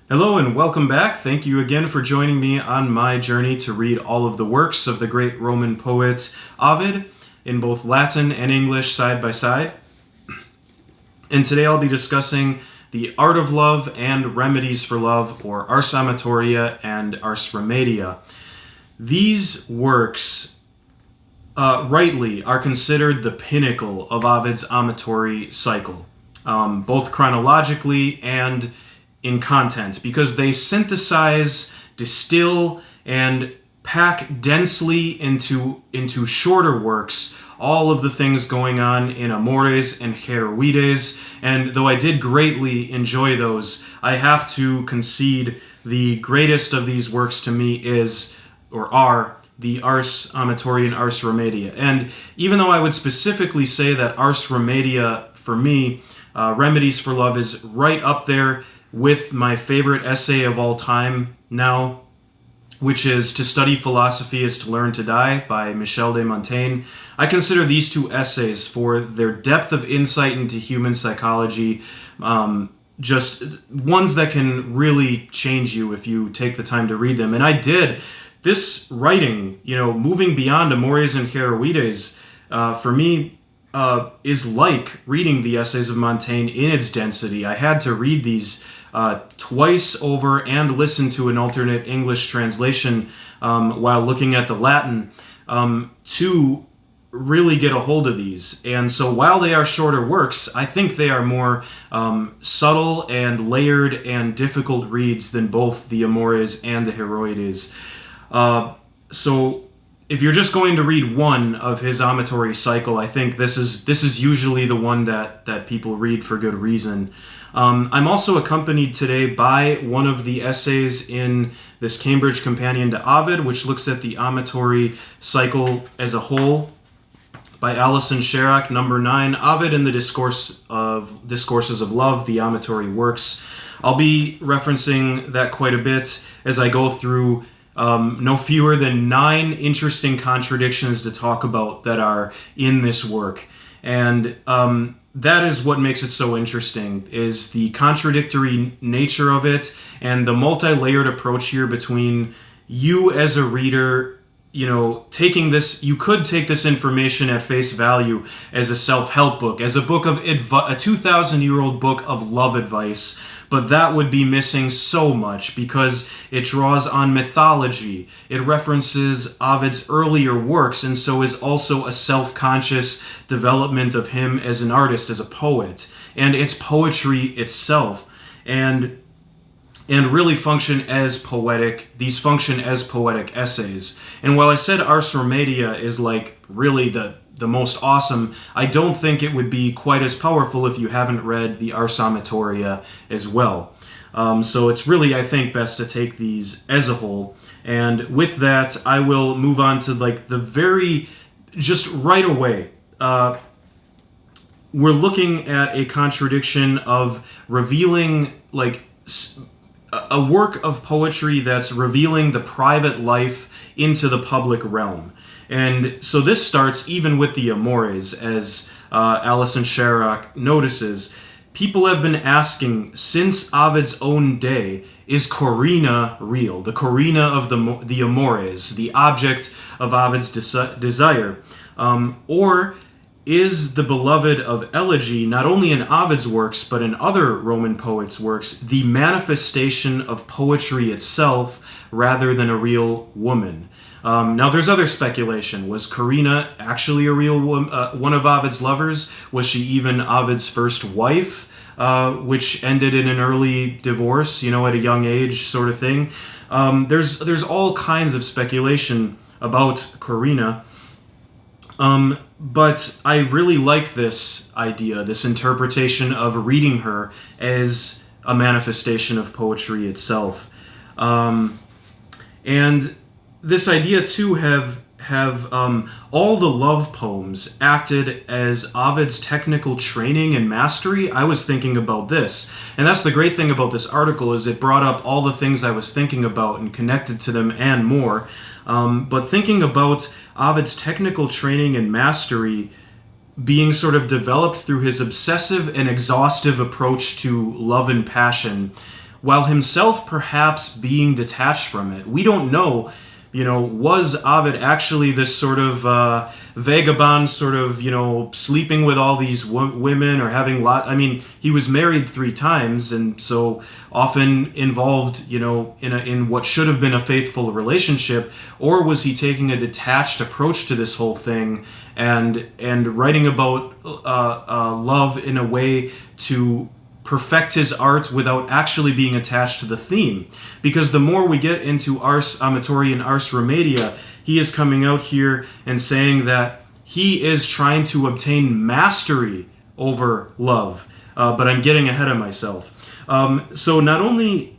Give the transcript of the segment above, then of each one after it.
Hello and welcome back. Thank you again for joining me on my journey to read all of the works of the great Roman poet Ovid in both Latin and English side by side. And today I'll be discussing The Art of Love and Remedies for Love, or Ars Amatoria and Ars Remedia. These works, rightly, are considered the pinnacle of Ovid's amatory cycle, both chronologically and in content, because they synthesize, distill, and pack densely into shorter works all of the things going on in Amores and Heroides. And though I did greatly enjoy those, I have to concede the greatest of these works to me is, or are, the Ars Amatoria and Ars Remedia. And even though I would specifically say that Ars Remedia, for me, Remedies for Love, is right up there with my favorite essay of all time now, which is To Study Philosophy is to Learn to Die by Michel de Montaigne. I consider these two essays, for their depth of insight into human psychology, just ones that can really change you if you take the time to read them. And I did. This writing, moving beyond Amores and Heroides, for me, is like reading the essays of Montaigne in its density. I had to read these twice over and listen to an alternate English translation while looking at the Latin to really get a hold of these. And so while they are shorter works, I think they are more subtle and layered and difficult reads than both the Amores and the Heroides. So if you're just going to read one of his amatory cycle, I think this is usually the one that people read for good reason. I'm also accompanied today by one of the essays in this Cambridge Companion to Ovid, which looks at the amatory cycle as a whole, by Alison Sherrock, number 9, Ovid and the Discourses of Love, the Amatory Works. I'll be referencing that quite a bit as I go through no fewer than 9 interesting contradictions to talk about that are in this work. And that is what makes it so interesting, is the contradictory nature of it and the multi-layered approach here between you as a reader, taking this, you could take this information at face value as a self-help book, as a book of a 2,000-year-old book of love advice, but that would be missing so much because it draws on mythology. It references Ovid's earlier works, and so is also a self-conscious development of him as an artist, as a poet, and it's poetry itself. And really function as poetic. These function as poetic essays. And while I said Ars Remedia is like really the most awesome, I don't think it would be quite as powerful if you haven't read the Ars Amatoria as well. So it's really, I think, best to take these as a whole. And with that, I will move on to just right away. We're looking at a contradiction of revealing a work of poetry that's revealing the private life into the public realm. And so this starts even with the Amores, as Alison Sherrock notices. People have been asking since Ovid's own day, is Corina real? The Corina of the Amores, the object of Ovid's desire. Or is the beloved of elegy, not only in Ovid's works, but in other Roman poets' works, the manifestation of poetry itself rather than a real woman? Now, there's other speculation. Was Corina actually a real one of Ovid's lovers? Was she even Ovid's first wife, which ended in an early divorce, at a young age sort of thing? There's all kinds of speculation about Corina. But I really like this idea, this interpretation of reading her as a manifestation of poetry itself. And this idea, too, have all the love poems acted as Ovid's technical training and mastery. I was thinking about this. And that's the great thing about this article, is it brought up all the things I was thinking about and connected to them and more. But thinking about Ovid's technical training and mastery being sort of developed through his obsessive and exhaustive approach to love and passion, while himself perhaps being detached from it. We don't know, was Ovid actually this sort of vagabond, sort of, sleeping with all these women or having he was married 3 times, and so often involved, in what should have been a faithful relationship, or was he taking a detached approach to this whole thing and writing about love in a way to perfect his art without actually being attached to the theme? Because the more we get into Ars Amatori and Ars Remedia, he is coming out here and saying that he is trying to obtain mastery over love. But I'm getting ahead of myself. So not only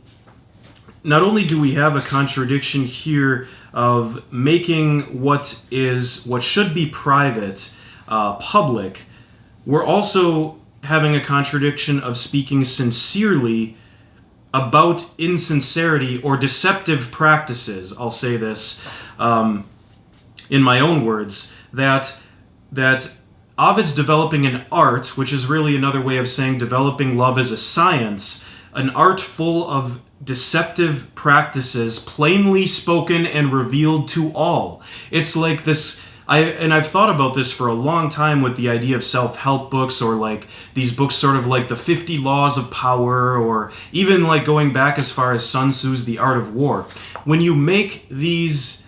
do we have a contradiction here of making what should be private public, we're also having a contradiction of speaking sincerely about insincerity or deceptive practices. I'll say this in my own words, that Ovid's developing an art, which is really another way of saying developing love as a science, an art full of deceptive practices, plainly spoken and revealed to all. It's like this. I've thought about this for a long time with the idea of self-help books, or like these books sort of like the 50 Laws of Power, or even like going back as far as Sun Tzu's The Art of War. When you make these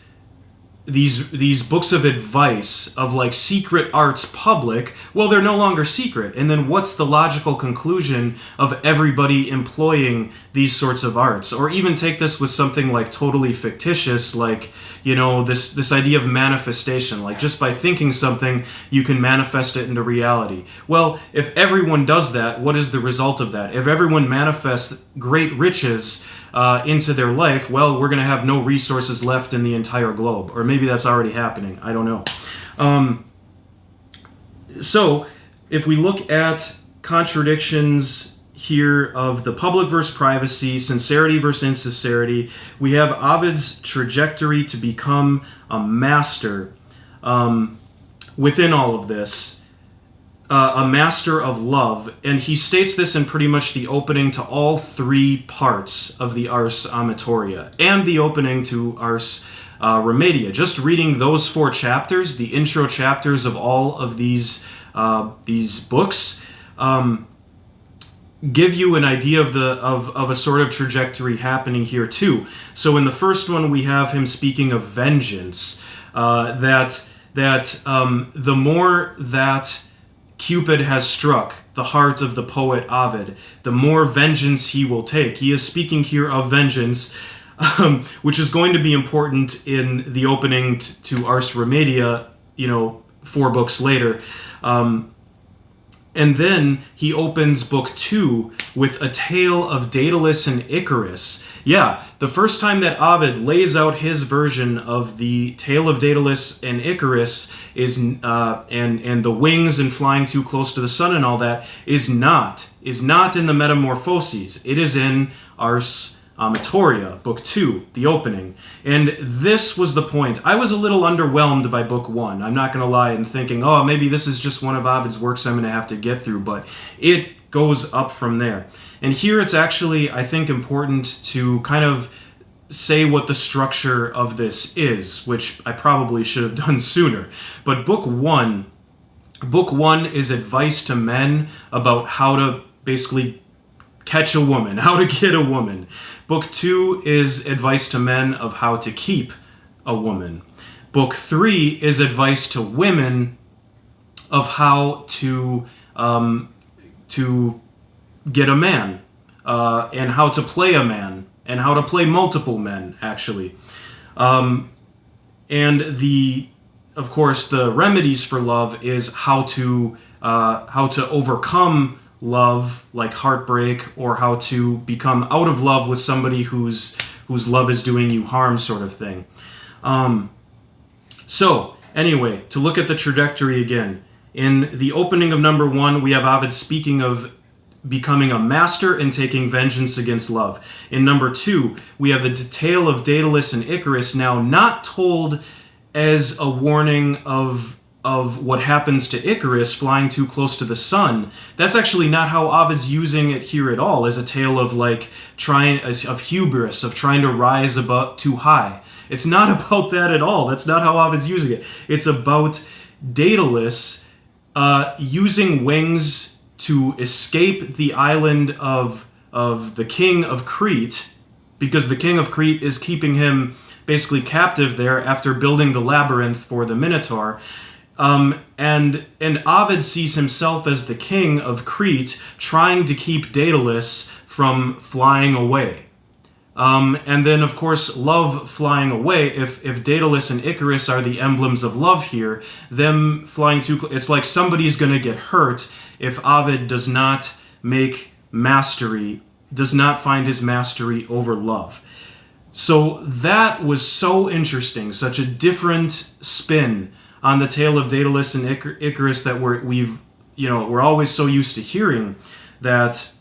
books of advice of like secret arts public, well, they're no longer secret. And then what's the logical conclusion of everybody employing these sorts of arts? Or even take this with something like totally fictitious, like, this idea of manifestation. Like just by thinking something, you can manifest it into reality. Well, if everyone does that, what is the result of that? If everyone manifests great riches into their life, well, we're going to have no resources left in the entire globe. Or maybe that's already happening. I don't know. So, if we look at contradictions here of the public versus privacy, sincerity versus insincerity, we have Ovid's trajectory to become a master within all of this. A master of love, and he states this in pretty much the opening to all 3 parts of the Ars Amatoria and the opening to Ars Remedia. Just reading those 4 chapters, the intro chapters of all of these books, give you an idea of a sort of trajectory happening here too. So in the first one, we have him speaking of vengeance, that the more that Cupid has struck the heart of the poet Ovid, the more vengeance he will take. He is speaking here of vengeance, which is going to be important in the opening to Ars Remedia, 4 books later. And then he opens book 2 with a tale of Daedalus and Icarus. Yeah, the first time that Ovid lays out his version of the tale of Daedalus and Icarus is and the wings and flying too close to the sun and all that is not in the Metamorphoses. It is in Ars Amatoria, book 2, the opening. And this was the point. I was a little underwhelmed by book 1. I'm not going to lie, and thinking, oh, maybe this is just one of Ovid's works I'm going to have to get through, but it goes up from there. And here it's actually, I think, important to kind of say what the structure of this is, which I probably should have done sooner. But book 1 is advice to men about how to basically catch a woman, how to get a woman. Book 2 is advice to men of how to keep a woman. Book 3 is advice to women of how to get a man, and how to play a man, and how to play multiple men, actually. And of course, the remedies for love is how to overcome love, like heartbreak, or how to become out of love with somebody whose love is doing you harm, sort of thing. So, anyway, to look at the trajectory again. In the opening of number 1, we have Ovid speaking of becoming a master and taking vengeance against love. In number 2, we have the tale of Daedalus and Icarus, now not told as a warning of of what happens to Icarus flying too close to the sun. That's actually not how Ovid's using it here at all, as a tale of of hubris, of trying to rise above too high. It's not about that at all. That's not how Ovid's using it. It's about Daedalus using wings to escape the island of the king of Crete, because the king of Crete is keeping him basically captive there after building the labyrinth for the Minotaur. And Ovid sees himself as the king of Crete, trying to keep Daedalus from flying away. And then, of course, love flying away. If Daedalus and Icarus are the emblems of love here, them flying too close, it's like somebody's going to get hurt if Ovid does not find his mastery over love. So that was so interesting, such a different spin on the tale of Daedalus and Icarus that we're always so used to hearing, that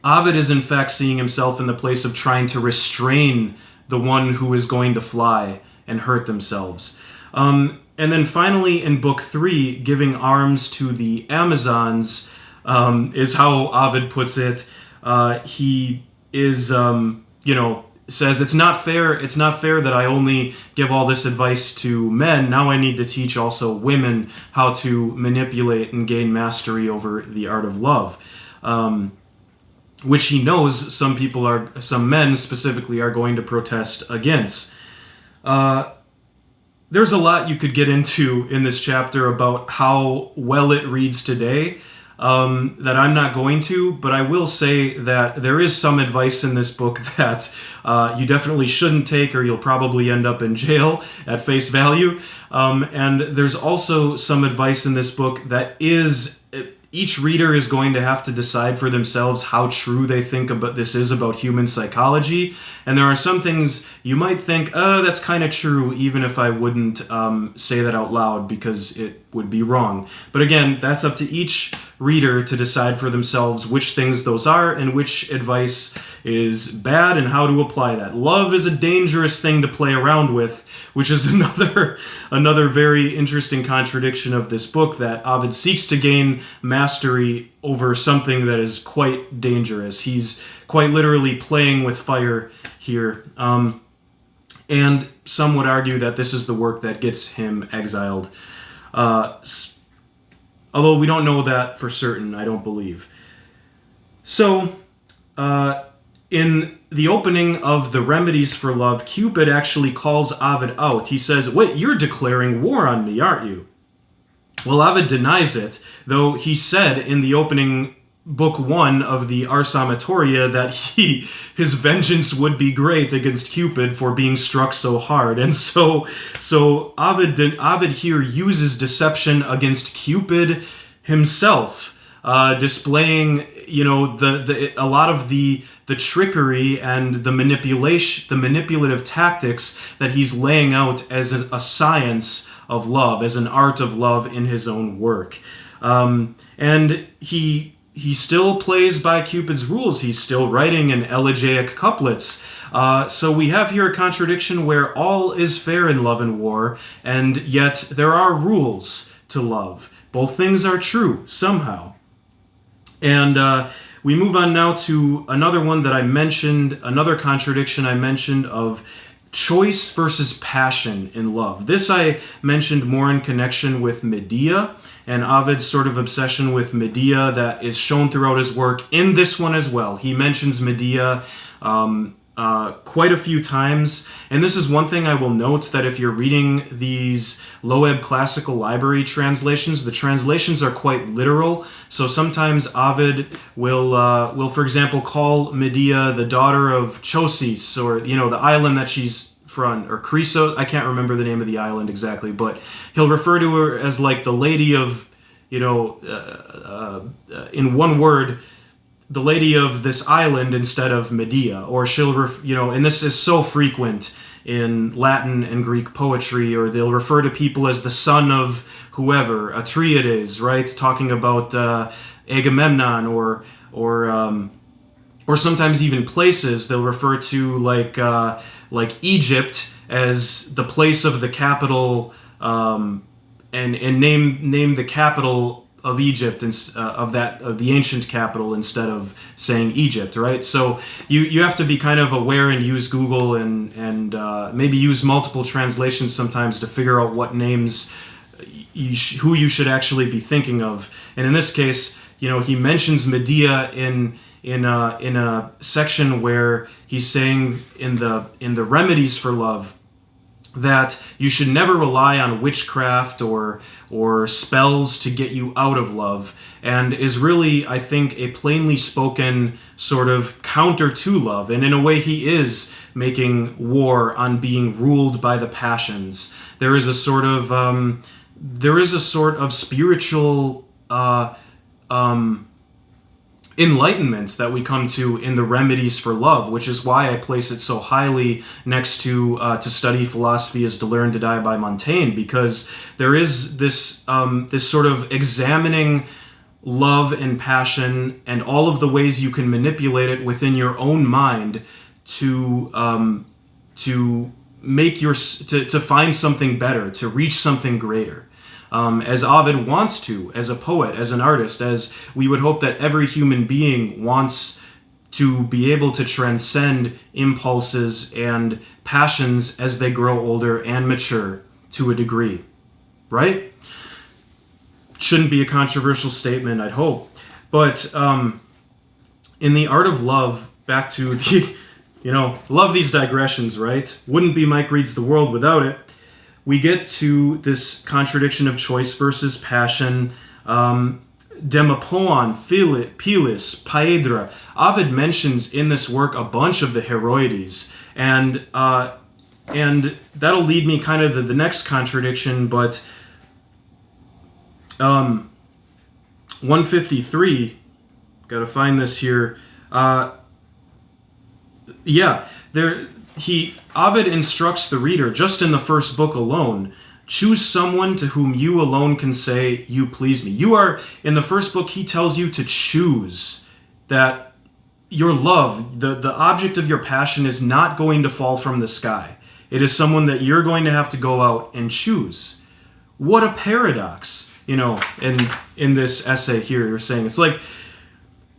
Ovid is in fact seeing himself in the place of trying to restrain the one who is going to fly and hurt themselves. And then finally in Book 3, giving arms to the Amazons, is how Ovid puts it. He is, says, it's not fair that I only give all this advice to men. Now I need to teach also women how to manipulate and gain mastery over the art of love. Which he knows some men specifically are going to protest against. There's a lot you could get into in this chapter about how well it reads today, that I'm not going to, but I will say that there is some advice in this book that you definitely shouldn't take, or you'll probably end up in jail at face value. And there's also some advice in this book that each reader is going to have to decide for themselves how true they think this is about human psychology. And there are some things you might think, that's kind of true, even if I wouldn't say that out loud, because it would be wrong. But again, that's up to each reader to decide for themselves which things those are and which advice is bad and how to apply that. Love is a dangerous thing to play around with, which is another very interesting contradiction of this book, that Ovid seeks to gain mastery over something that is quite dangerous. He's quite literally playing with fire here. And some would argue that this is the work that gets him exiled. Although we don't know that for certain, I don't believe. So, in the opening of the Remedies for Love, Cupid actually calls Ovid out. He says, "Wait, you're declaring war on me, aren't you?" Well, Ovid denies it, though he said in the opening Book 1 of the Ars Remedia that his vengeance would be great against Cupid for being struck so hard. And so Ovid here uses deception against Cupid himself, displaying a lot of the trickery and the manipulative tactics that he's laying out as a science of love, as an art of love in his own work. And he still plays by Cupid's rules. He's still writing in elegiac couplets. So we have here a contradiction where all is fair in love and war, and yet there are rules to love. Both things are true, somehow. And we move on now to another one that I mentioned, another contradiction I mentioned of choice versus passion in love. This I mentioned more in connection with Medea, and Ovid's sort of obsession with Medea that is shown throughout his work in this one as well. He mentions Medea quite a few times, and this is one thing I will note, that if you're reading these Loeb Classical Library translations, the translations are quite literal. So sometimes Ovid will for example, call Medea the daughter of Chosis, or the island that she's from, or Chrysos. I can't remember the name of the island exactly, but he'll refer to her as like the lady of, in one word, the lady of this island instead of Medea. Or she'll, and this is so frequent in Latin and Greek poetry, or they'll refer to people as the son of whoever, Atreides, right? Talking about Agamemnon, or sometimes even places. They'll refer to like Egypt as the place of the capital, and and name the capital of Egypt and of the ancient capital instead of saying Egypt, right? So you have to be kind of aware and use Google and maybe use multiple translations sometimes to figure out what names who you should actually be thinking of. And in this case, he mentions Medea in a section where he's saying in the Remedies for Love that you should never rely on witchcraft or spells to get you out of love, and is really, I think, a plainly spoken sort of counter to love. And in a way, he is making war on being ruled by the passions. There is a sort of spiritual enlightenment that we come to in the Remedies for Love, which is why I place it so highly next to study philosophy is to learn to die by Montaigne, because there is this sort of examining love and passion and all of the ways you can manipulate it within your own mind to find something better, to reach something greater. As Ovid wants to, as a poet, as an artist, as we would hope that every human being wants to be able to transcend impulses and passions as they grow older and mature to a degree, right? Shouldn't be a controversial statement, I'd hope. But in the art of love, back to the, love these digressions, right? Wouldn't be Mike Reads the World without it. We get to this contradiction of choice versus passion, demopoon, pilis, paedra. Ovid mentions in this work a bunch of the Heroides, and that'll lead me kind of to the next contradiction, but 153, got to find this here, Ovid instructs the reader, just in the first book alone, choose someone to whom you alone can say, you please me. In the first book, he tells you to choose that your love, the object of your passion, is not going to fall from the sky. It is someone that you're going to have to go out and choose. What a paradox, in this essay here, you're saying. It's like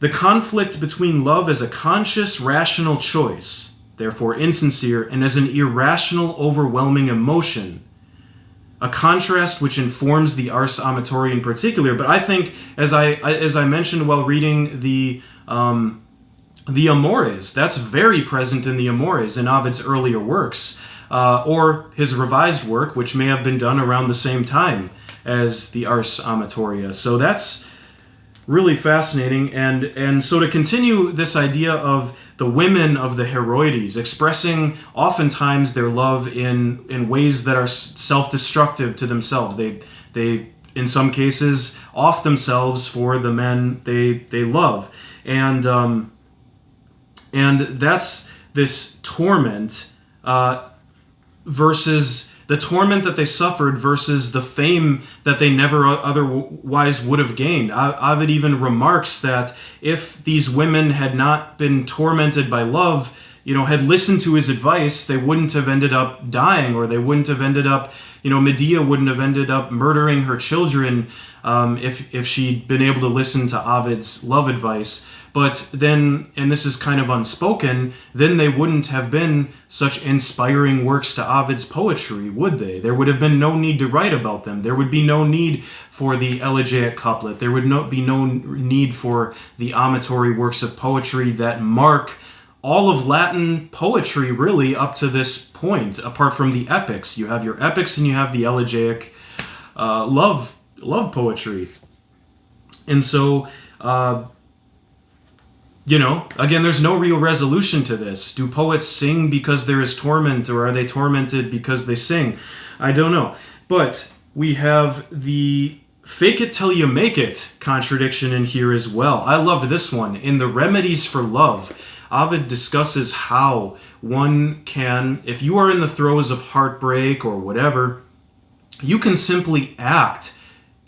the conflict between love as a conscious, rational choice, therefore insincere, and as an irrational, overwhelming emotion. A contrast which informs the Ars Amatoria in particular. But I think, as I mentioned while reading the Amores, that's very present in the Amores in Ovid's earlier works, or his revised work, which may have been done around the same time as the Ars Amatoria. So that's really fascinating. And so to continue this idea of the women of the Heroides expressing oftentimes their love in ways that are self-destructive to themselves. They in some cases off themselves for the men they love, and that's this torment versus the torment that they suffered versus the fame that they never otherwise would have gained. Ovid even remarks that if these women had not been tormented by love, had listened to his advice, they wouldn't have ended up dying, or they wouldn't have ended up, Medea wouldn't have ended up murdering her children if she'd been able to listen to Ovid's love advice. But then, and this is kind of unspoken, then they wouldn't have been such inspiring works to Ovid's poetry, would they? There would have been no need to write about them. There would be no need for the elegiac couplet. There would be no need for the amatory works of poetry that mark all of Latin poetry, really, up to this point, apart from the epics. You have your epics and you have the elegiac love poetry. And so... again, there's no real resolution to this. Do poets sing because there is torment, or are they tormented because they sing? I don't know. But we have the fake it till you make it contradiction in here as well. I loved this one. In the Remedies for Love, Ovid discusses how one can, if you are in the throes of heartbreak or whatever, you can simply act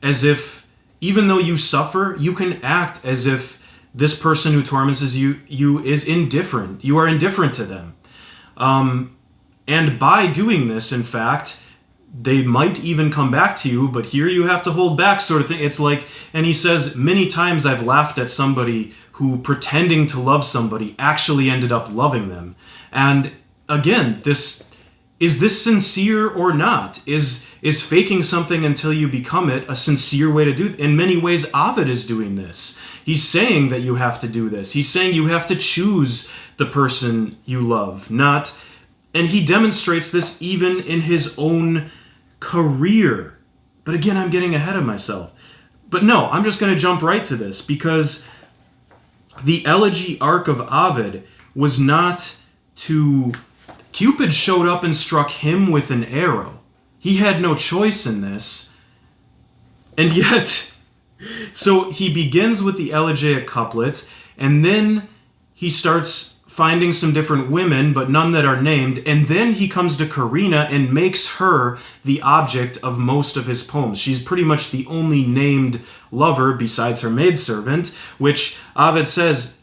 as if, even though you suffer, you can act as if this person who torments you is indifferent. You are indifferent to them. And by doing this, in fact, they might even come back to you, but here you have to hold back, sort of thing. It's like, and he says, many times I've laughed at somebody who, pretending to love somebody, actually ended up loving them. And again, is this sincere or not? Is faking something until you become it a sincere way to do it? In many ways, Ovid is doing this. He's saying that you have to do this. He's saying you have to choose the person you love, not... And he demonstrates this even in his own career. But again, I'm getting ahead of myself. But no, I'm just going to jump right to this, because the elegy arc of Ovid was not to... Cupid showed up and struck him with an arrow. He had no choice in this. And yet... So he begins with the elegiac couplet, and then he starts finding some different women, but none that are named, and then he comes to Carina and makes her the object of most of his poems. She's pretty much the only named lover besides her maidservant, which Ovid says,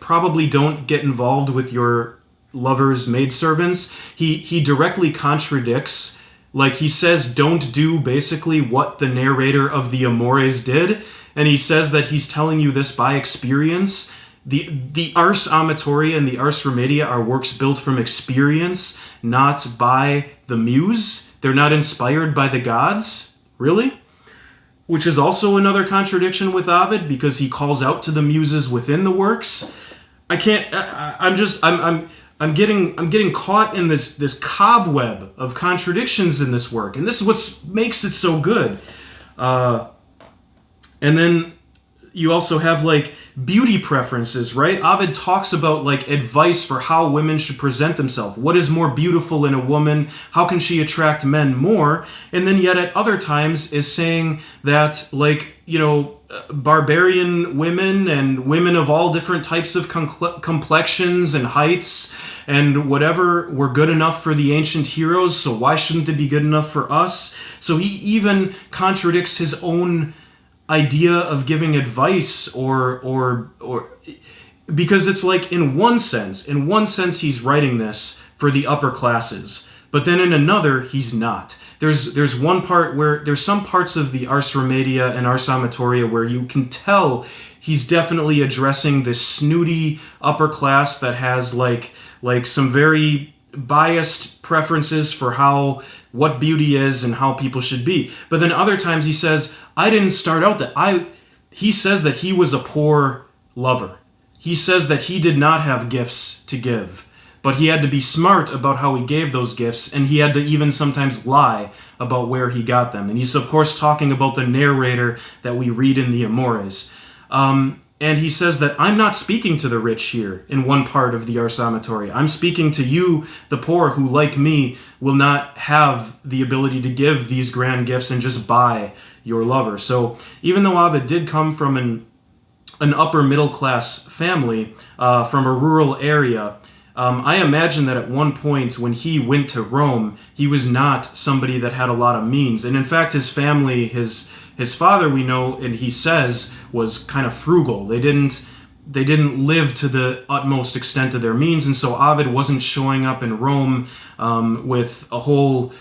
probably don't get involved with your lover's maidservants. He directly contradicts, he says don't do basically what the narrator of the Amoris did, and he says that he's telling you this by experience. The Ars Amatoria and the Ars Remedia are works built from experience, not by the muse. They're not inspired by the gods. Really? Which is also another contradiction with Ovid, because he calls out to the muses within the works. I'm getting caught in this cobweb of contradictions in this work, and this is what makes it so good. And then you also have beauty preferences, right? Ovid talks about advice for how women should present themselves. What is more beautiful in a woman? How can she attract men more? And then yet at other times is saying that barbarian women and women of all different types of complexions and heights and whatever were good enough for the ancient heroes, so why shouldn't they be good enough for us? So he even contradicts his own idea of giving advice or because it's in one sense he's writing this for the upper classes, but then in another he's not. There's one part where there's some parts of the Ars Remedia and Ars Amatoria where you can tell he's definitely addressing this snooty upper class that has some very biased preferences for what beauty is and how people should be. But then other times he says, I didn't start out that. He says that he was a poor lover. He says that he did not have gifts to give, but he had to be smart about how he gave those gifts, and he had to even sometimes lie about where he got them. And he's, of course, talking about the narrator that we read in the Amoris. And he says that I'm not speaking to the rich here in one part of the Ars Amatoria. I'm speaking to you, the poor, who, like me, will not have the ability to give these grand gifts and just buy your lover. So even though Ovid did come from an upper middle class family, from a rural area, I imagine that at one point when he went to Rome, he was not somebody that had a lot of means. And in fact, his family, his father, we know, and he says, was kind of frugal. They didn't live to the utmost extent of their means, and so Ovid wasn't showing up in Rome with a whole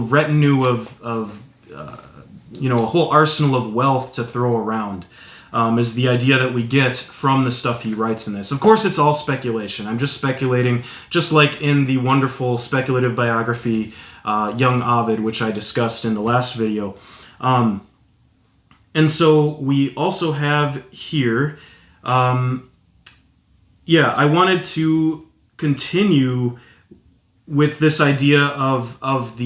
retinue of a whole arsenal of wealth to throw around. Is the idea that we get from the stuff he writes in this. Of course, it's all speculation. I'm just speculating, just like in the wonderful speculative biography, Young Ovid, which I discussed in the last video. And so we also have here, I wanted to continue with this idea of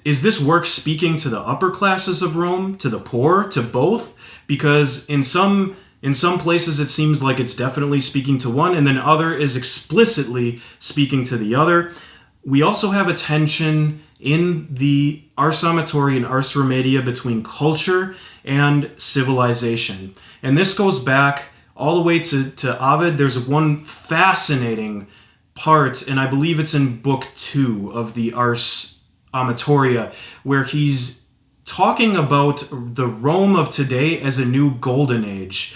is this work speaking to the upper classes of Rome, to the poor, to both? Because in some places it seems like it's definitely speaking to one, and then other is explicitly speaking to the other. We also have a tension in the Ars Amatoria and Ars Remedia between culture and civilization. And this goes back all the way to Ovid. There's one fascinating part, and I believe it's in book 2 of the Ars Amatoria, where he's talking about the Rome of today as a new golden age.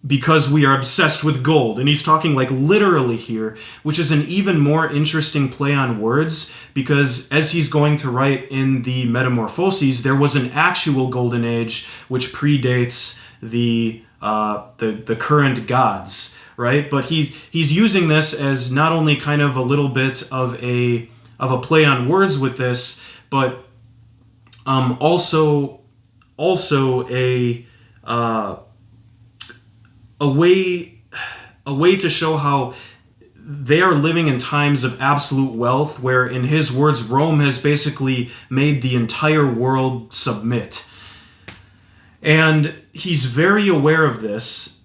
because we are obsessed with gold. And he's talking like literally here, which is an even more interesting play on words, because as he's going to write in the Metamorphoses, there was an actual golden age which predates the current gods, right? But he's using this as not only kind of a little bit of a play on words with this, but also a way to show how they are living in times of absolute wealth, where, in his words, Rome has basically made the entire world submit. And he's very aware of this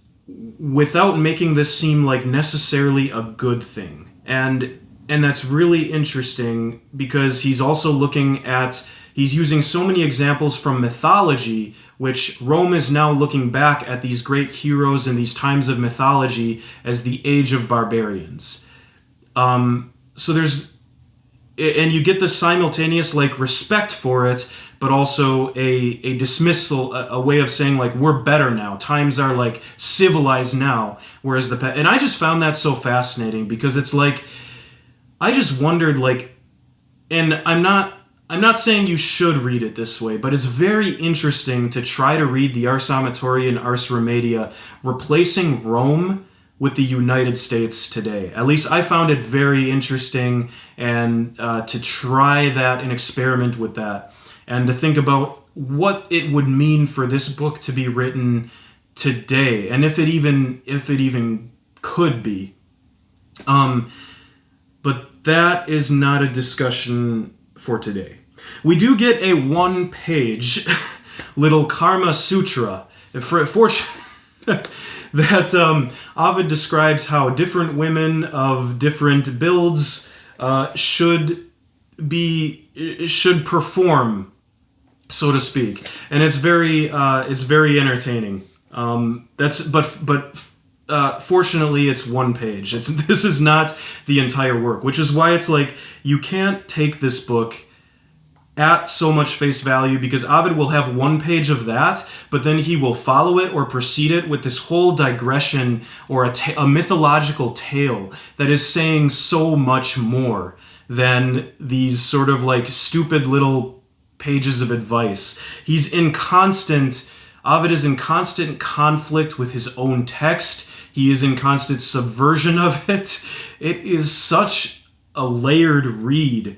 without making this seem like necessarily a good thing. And that's really interesting, because he's also he's using so many examples from mythology, which Rome is now looking back at these great heroes in these times of mythology as the age of barbarians. So and you get this simultaneous like respect for it, but also a dismissal, a way of saying like, we're better now. Times are like civilized now, whereas and I just found that so fascinating, because it's like, I just wondered like, and I'm not saying you should read it this way, but it's very interesting to try to read the Ars Amatoria and Ars Remedia replacing Rome with the United States today. At least I found it very interesting, and to try that and experiment with that, and to think about what it would mean for this book to be written today, and if it even could be. But that is not a discussion for today. We do get a one-page little Karma Sutra that Ovid describes how different women of different builds should perform, so to speak, and it's very entertaining. Fortunately, it's one page. This is not the entire work, which is why it's like you can't take this book at so much face value, because Ovid will have one page of that, but then he will follow it or precede it with this whole digression or a mythological tale that is saying so much more than these sort of like stupid little pages of advice. Ovid is in constant conflict with his own text. He is in constant subversion of it. It is such a layered read,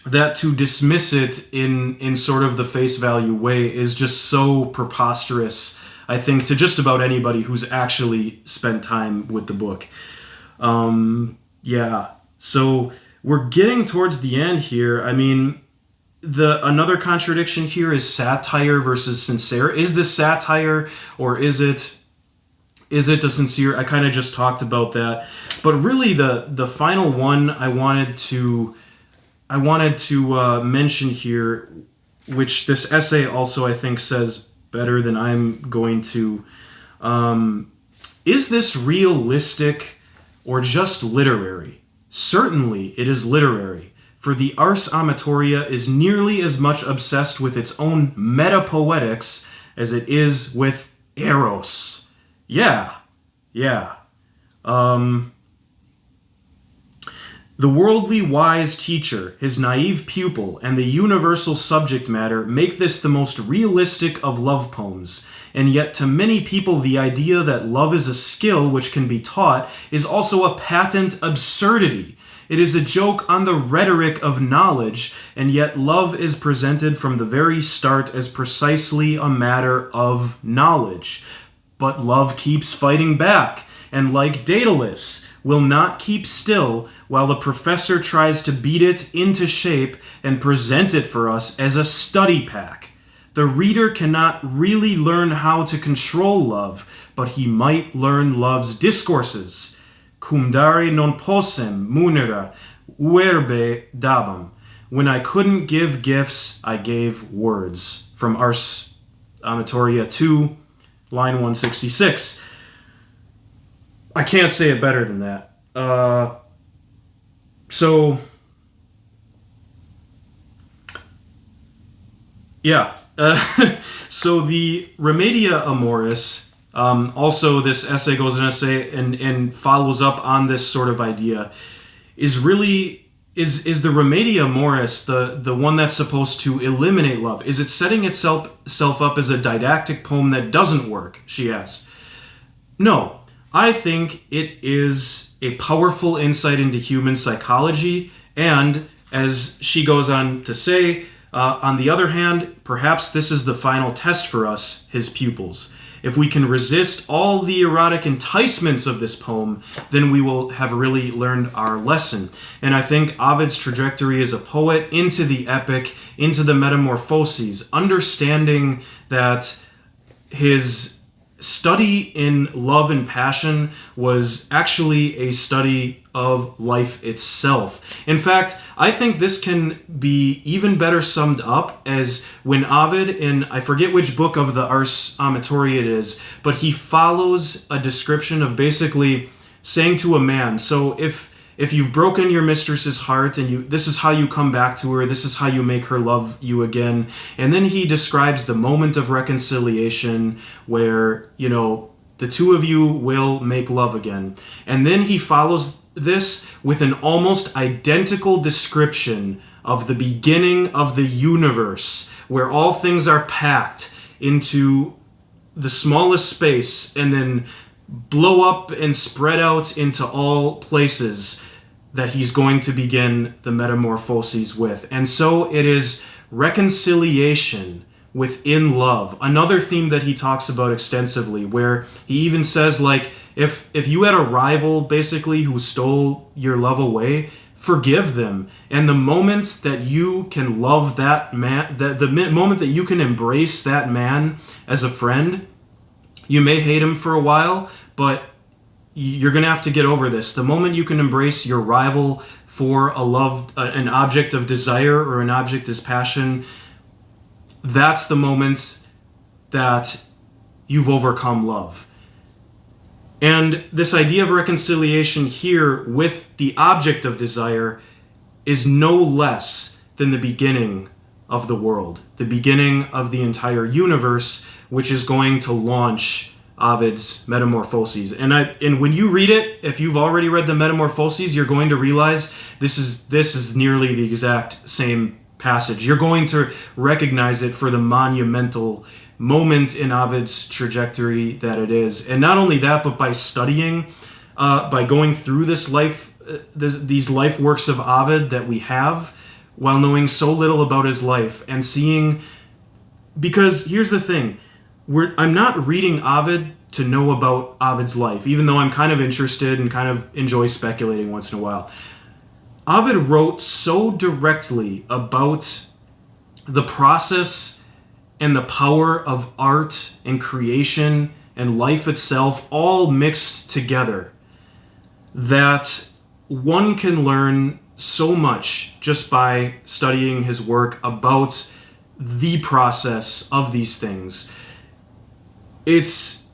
that to dismiss it in sort of the face value way is just so preposterous, I think, to just about anybody who's actually spent time with the book. So we're getting towards the end here. I mean, another contradiction here is satire versus sincere. Is this satire, or is it a sincere? I kind of just talked about that. But really the final one I wanted to mention here, which this essay also I think says better than I'm going to, is this realistic or just literary? Certainly it is literary, for the Ars Amatoria is nearly as much obsessed with its own metapoetics as it is with Eros. Yeah. The worldly wise teacher, his naive pupil, and the universal subject matter make this the most realistic of love poems. And yet to many people the idea that love is a skill which can be taught is also a patent absurdity. It is a joke on the rhetoric of knowledge, and yet love is presented from the very start as precisely a matter of knowledge. But love keeps fighting back, and like Daedalus, will not keep still while the professor tries to beat it into shape and present it for us as a study pack. The reader cannot really learn how to control love, but he might learn love's discourses. Cum dare non possem munera uerbe dabam. When I couldn't give gifts, I gave words. From Ars Amatoria 2, line 166. I can't say it better than that. So the Remedia Amoris, Also, this essay goes on to say and follows up on this sort of idea, is really is the Remedia Amoris the one that's supposed to eliminate love? Is it setting itself up as a didactic poem that doesn't work? She asks. No, I think it is a powerful insight into human psychology, and as she goes on to say, on the other hand, perhaps this is the final test for us, his pupils. If we can resist all the erotic enticements of this poem, then we will have really learned our lesson. And I think Ovid's trajectory as a poet into the epic, into the metamorphoses, understanding that his study in love and passion was actually a study of life itself. In fact, I think this can be even better summed up as when Ovid, in I forget which book of the Ars Remedia it is, but he follows a description of basically saying to a man, so if you've broken your mistress's heart and this is how you come back to her, this is how you make her love you again. And then he describes the moment of reconciliation where, the two of you will make love again. And then he follows this with an almost identical description of the beginning of the universe, where all things are packed into the smallest space and then blow up and spread out into all places that he's going to begin the metamorphoses with. And so it is reconciliation within love, another theme that he talks about extensively, where he even says, like, if you had a rival basically who stole your love away, forgive them. And the moment that you can love that man, the moment that you can embrace that man as a friend, you may hate him for a while, but you're going to have to get over this. The moment you can embrace your rival for an object of desire or an object of passion, that's the moment that you've overcome love. And this idea of reconciliation here with the object of desire is no less than the beginning of the world, the beginning of the entire universe, which is going to launch Ovid's Metamorphoses. And when you read it, if you've already read the Metamorphoses, you're going to realize this is nearly the exact same passage. You're going to recognize it for the monumental moment in Ovid's trajectory that it is. And not only that, but by studying, by going through these life works of Ovid that we have, while knowing so little about his life and seeing, because here's the thing, I'm not reading Ovid to know about Ovid's life, even though I'm kind of interested and kind of enjoy speculating once in a while. Ovid wrote so directly about the process and the power of art and creation and life itself all mixed together that one can learn so much just by studying his work about the process of these things. It's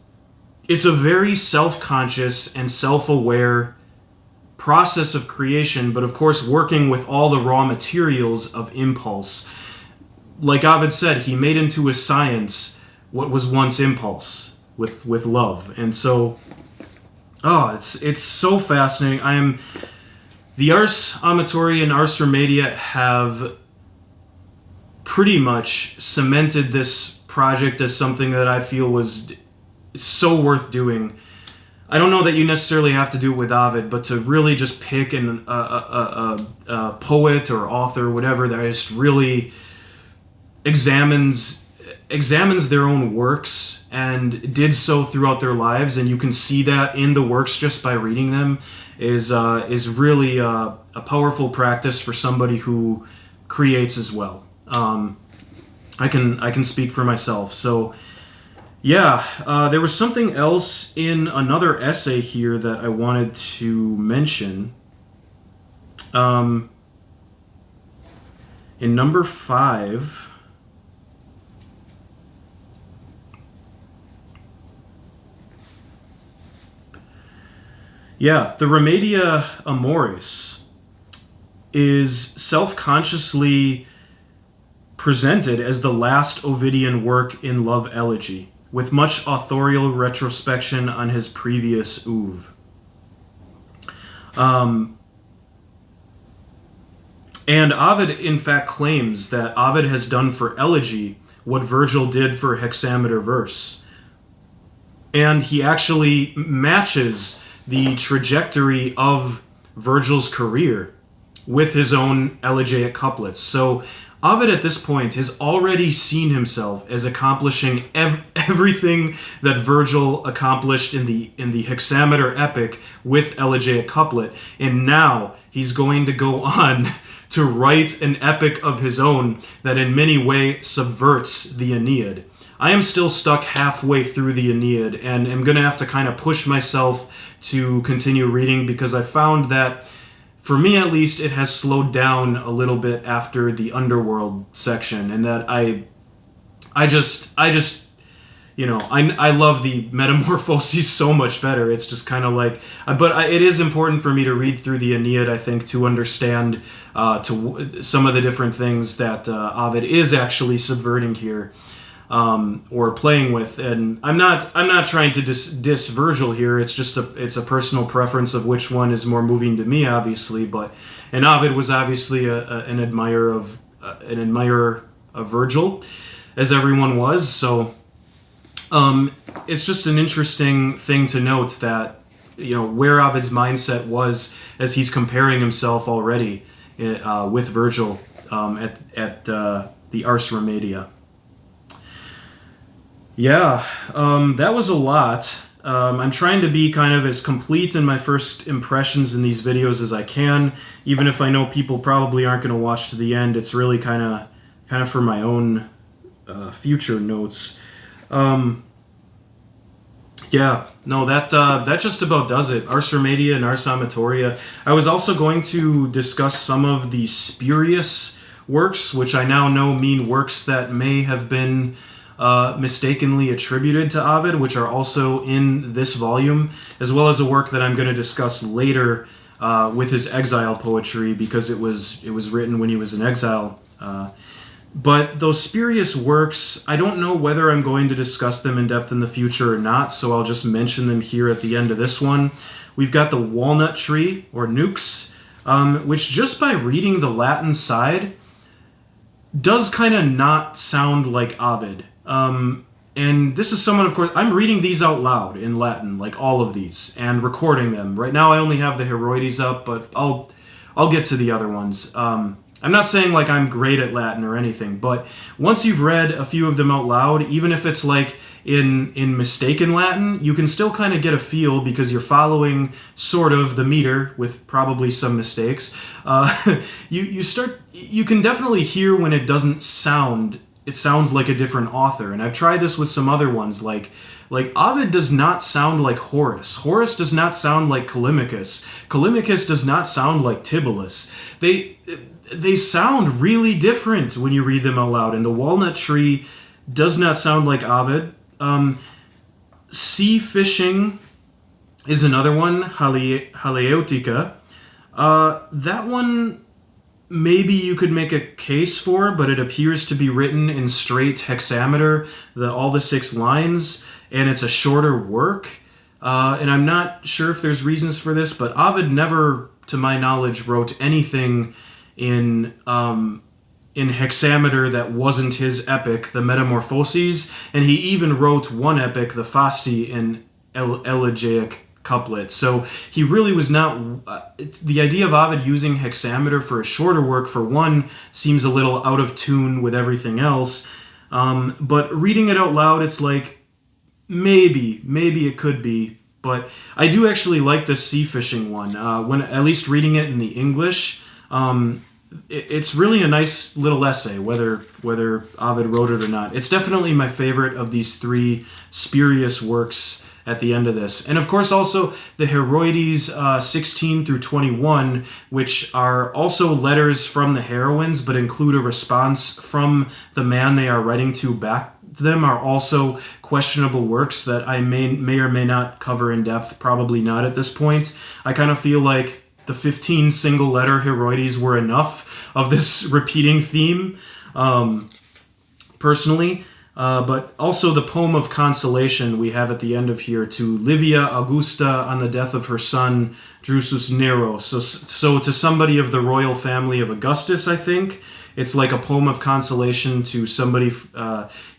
a very self-conscious and self-aware process of creation, but of course working with all the raw materials of impulse. Like Ovid said, he made into a science what was once impulse with love. And so, it's so fascinating. The Ars Remedia and Ars Remedia have pretty much cemented this project as something that I feel was so worth doing. I don't know that you necessarily have to do it with Ovid, but to really just pick a poet or author or whatever that just really examines their own works and did so throughout their lives, and you can see that in the works just by reading them, is really a powerful practice for somebody who creates as well. I can speak for myself. So, yeah, there was something else in another essay here that I wanted to mention. In number 5, the Remedia Amoris is self-consciously presented as the last Ovidian work in love elegy. with much authorial retrospection on his previous oeuvre. And Ovid, in fact, claims that Ovid has done for elegy what Virgil did for hexameter verse. And he actually matches the trajectory of Virgil's career with his own elegiac couplets. So Ovid at this point has already seen himself as accomplishing everything that Virgil accomplished in the hexameter epic with elegiac couplet, and now he's going to go on to write an epic of his own that in many ways subverts the Aeneid. I am still stuck halfway through the Aeneid, and am going to have to kind of push myself to continue reading, because I found that, for me at least, it has slowed down a little bit after the underworld section, and that I just I love the Metamorphoses so much better. It's just kind of like, but it is important for me to read through the Aeneid, I think, to understand some of the different things that Ovid is actually subverting here, or playing with. And I'm not trying to diss Virgil here. It's just it's a personal preference of which one is more moving to me, obviously. And Ovid was obviously an admirer of Virgil, as everyone was. So it's just an interesting thing to note that, where Ovid's mindset was as he's comparing himself already with Virgil at the Ars Remedia. Yeah, that was a lot. I'm trying to be kind of as complete in my first impressions in these videos as I can, even if I know people probably aren't going to watch to the end. It's really kind of for my own future notes. That just about does it. Ars Remedia and Ars Amatoria. I was also going to discuss some of the spurious works, which I now know mean works that may have been mistakenly attributed to Ovid, which are also in this volume, as well as a work that I'm going to discuss later with his exile poetry, because it was written when he was in exile. But those spurious works, I don't know whether I'm going to discuss them in depth in the future or not, so I'll just mention them here at the end of this one. We've got the walnut tree, or nux, which just by reading the Latin side does kind of not sound like Ovid. And this is someone, of course, I'm reading these out loud in Latin, like all of these, and recording them. Right now I only have the Heroides up, but I'll get to the other ones. I'm not saying like I'm great at Latin or anything, but once you've read a few of them out loud, even if it's like in mistaken Latin, you can still kind of get a feel, because you're following sort of the meter with probably some mistakes. You can definitely hear when it doesn't sound. It sounds like a different author, and I've tried this with some other ones, like Ovid does not sound like Horace. Horace does not sound like Callimachus. Callimachus does not sound like Tibullus. They sound really different when you read them out loud, and the walnut tree does not sound like Ovid. Sea fishing is another one, Halieutica. That one, maybe you could make a case for, but it appears to be written in straight hexameter, all the 6 lines, and it's a shorter work. And I'm not sure if there's reasons for this, but Ovid never, to my knowledge, wrote anything in hexameter that wasn't his epic, the Metamorphoses, and he even wrote one epic, the Fasti, in elegiac couplet. So he really was not. The idea of Ovid using hexameter for a shorter work, for one, seems a little out of tune with everything else. But reading it out loud, it's like maybe it could be. But I do actually like the sea fishing one. When at least reading it in the English, it's really a nice little essay, whether Ovid wrote it or not. It's definitely my favorite of these 3 spurious works at the end of this. And of course also the Heroides 16 through 21, which are also letters from the heroines, but include a response from the man they are writing to back to them, are also questionable works that I may or may not cover in depth, probably not at this point. I kind of feel like the 15 single letter Heroides were enough of this repeating theme, personally. But also the poem of consolation we have at the end of here to Livia Augusta on the death of her son Drusus Nero. So to somebody of the royal family of Augustus, I think it's like a poem of consolation to somebody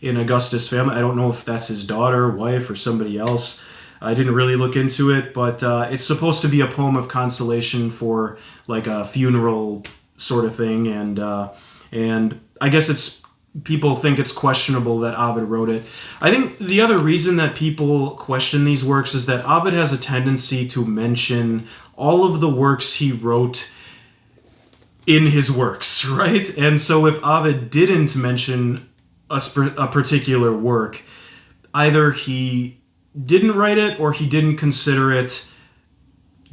in Augustus' family. I don't know if that's his daughter, wife, or somebody else. I didn't really look into it, but it's supposed to be a poem of consolation for like a funeral sort of thing, and I guess people think it's questionable that Ovid wrote it. I think the other reason that people question these works is that Ovid has a tendency to mention all of the works he wrote in his works, right? And so if Ovid didn't mention a particular work, either he didn't write it or he didn't consider it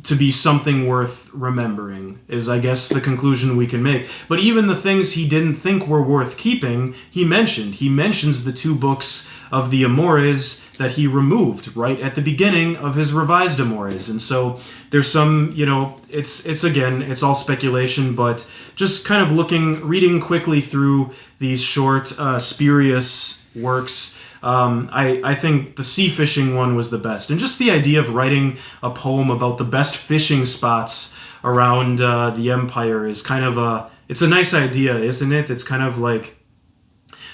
to be something worth remembering, is I guess the conclusion we can make. But even the things he didn't think were worth keeping, he mentioned. He mentions the 2 books of the Amores that he removed right at the beginning of his revised Amores. And so there's some, it's all speculation, but just kind of reading quickly through these short, spurious works, I think the sea fishing one was the best. And just the idea of writing a poem about the best fishing spots around the empire is kind of it's a nice idea, isn't it? It's kind of like,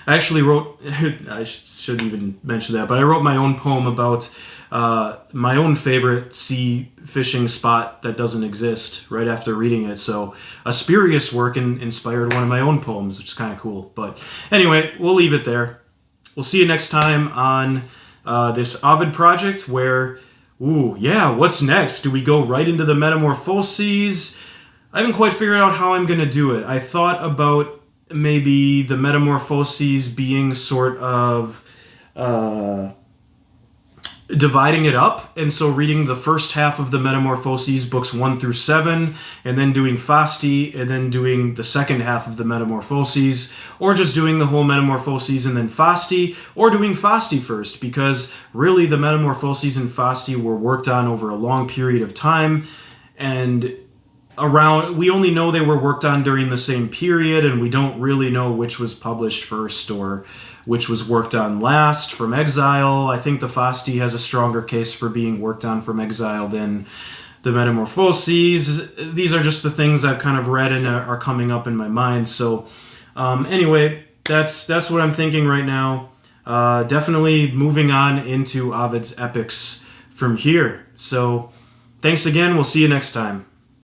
I actually wrote, I shouldn't even mention that, but I wrote my own poem about my own favorite sea fishing spot that doesn't exist right after reading it. So a spurious work inspired one of my own poems, which is kind of cool. But anyway, we'll leave it there. We'll see you next time on this Ovid project where, what's next? Do we go right into the Metamorphoses? I haven't quite figured out how I'm going to do it. I thought about maybe the Metamorphoses being sort of dividing it up, and so reading the first half of the Metamorphoses, books 1 through 7, and then doing Fasti, and then doing the second half of the Metamorphoses, or just doing the whole Metamorphoses and then Fasti, or doing Fasti first, because really the Metamorphoses and Fasti were worked on over a long period of time, and we only know they were worked on during the same period, and we don't really know which was published first or which was worked on last from exile. I think the Fasti has a stronger case for being worked on from exile than the Metamorphoses. These are just the things I've kind of read and are coming up in my mind. So anyway, that's what I'm thinking right now. Definitely moving on into Ovid's epics from here. So thanks again. We'll see you next time.